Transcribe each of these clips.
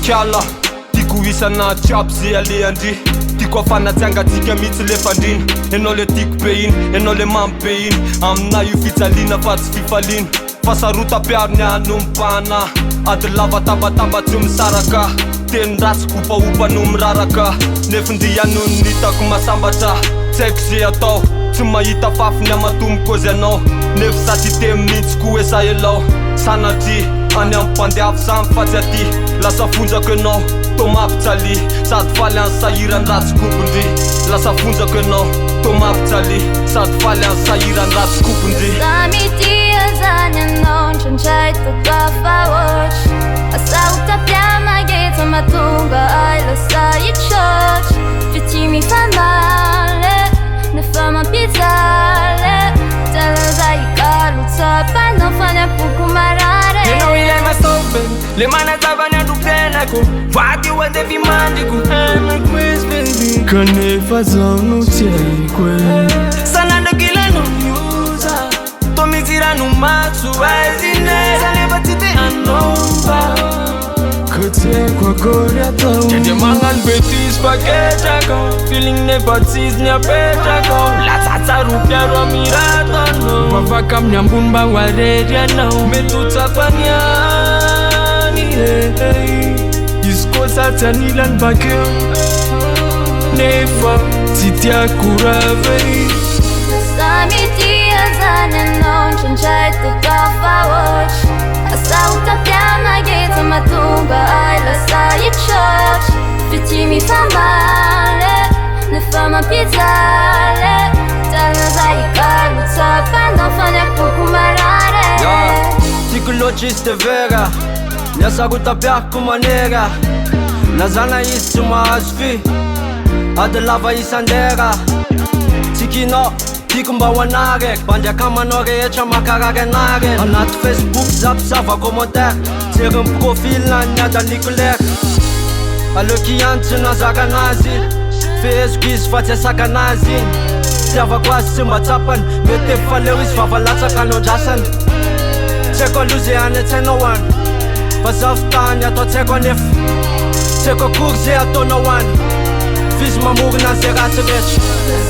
kiala tiako isana jiaby ze alehandry tiako afanatsiangatsika mihitsy le fandrina enao le tiako be iny enao le mamy be iny amina io fijaliana fa tsy fifaliana fasarotam-piariny anompana ady lava tabataba tsy misaraka teny-dratsy kopaopa no miraraka nefindriano ny hitako masambatra tsy haiko ze atao tsy mahita fafiny amatomoko zy anao nefa saty temy mihitsy ko esa elao sanatry any ampandeafy samy fa tsy aty lasa fonjako anao to mampitsaly sady faly any sahirany ratsy kopondry lasa fonjako anao to mampitsaly sady faly any sahirany ratsy kopondry Samitia zany anao ndraindray tokafa ohatry asahotam-piamageta mahatonga ay lasa hitrotry fity mifamaly nefa mampijaly talaza ikalotsapana fanapoko marare enao ilay masobe le manazavany andro-piainako vady io andevy mandriko amako izy baby kanefa zaho no tsy haiko e sanandrakilano mioza to misy rano matso aizine zanefa tsy te anova ka tsy haiko akory atao de magnano betisy paketrako feeling nefa tsisy ny apetrako latsatsaro-piaro amiratanao mafaka amin'ny ambony mba hoarery anao mety ho tsapaniany izy koa satsy anilany bakeo nefa tsy tiako ravey Samitia zany anao ndraindray tokafa ohatry asahotam-piamageta mahatonga ay lasa hitrotry fity mifamaly nefa mampijaly talaza ikalotsapana fanapoko marare tiako loatra izy te vera niasarotam-piariko manera nazana izy tsy mahazo fy ady lava isandera tikinao tiako mba ho anarek mbandiakamanao rehetra makarary anare anaty facebook zapisava commentaire jeriny profil nany adaliko lera aleoky ihany tsy nazaka anazy feheziko izy fa tsy asaka anazy iny tiavako azy tsy mba tsapany mety efaleo izy vavalatsaka anao-drasany tsy haiko aloha ze any antsainao any fa zaho fitahany atao tsy haiko anefa tsy haiko akory ze ataonao any fizy mamorona an'zay ratsy rehetra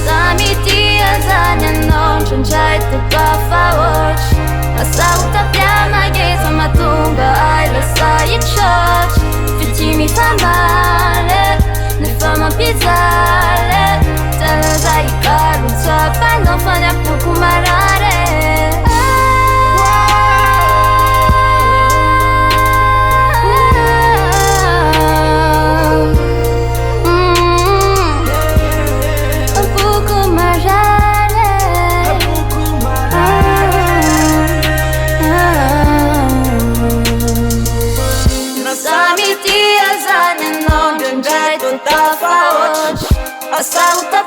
Samitia zany anao ndraindray tokafa ohatry asahotam-piamageta mahatonga ay lasa hitrotry fity mifamaly nefa mampijaly talaza ikalotsapana fanapoko marare Samitia zany anao ndraindray tokafa ohatry asahotam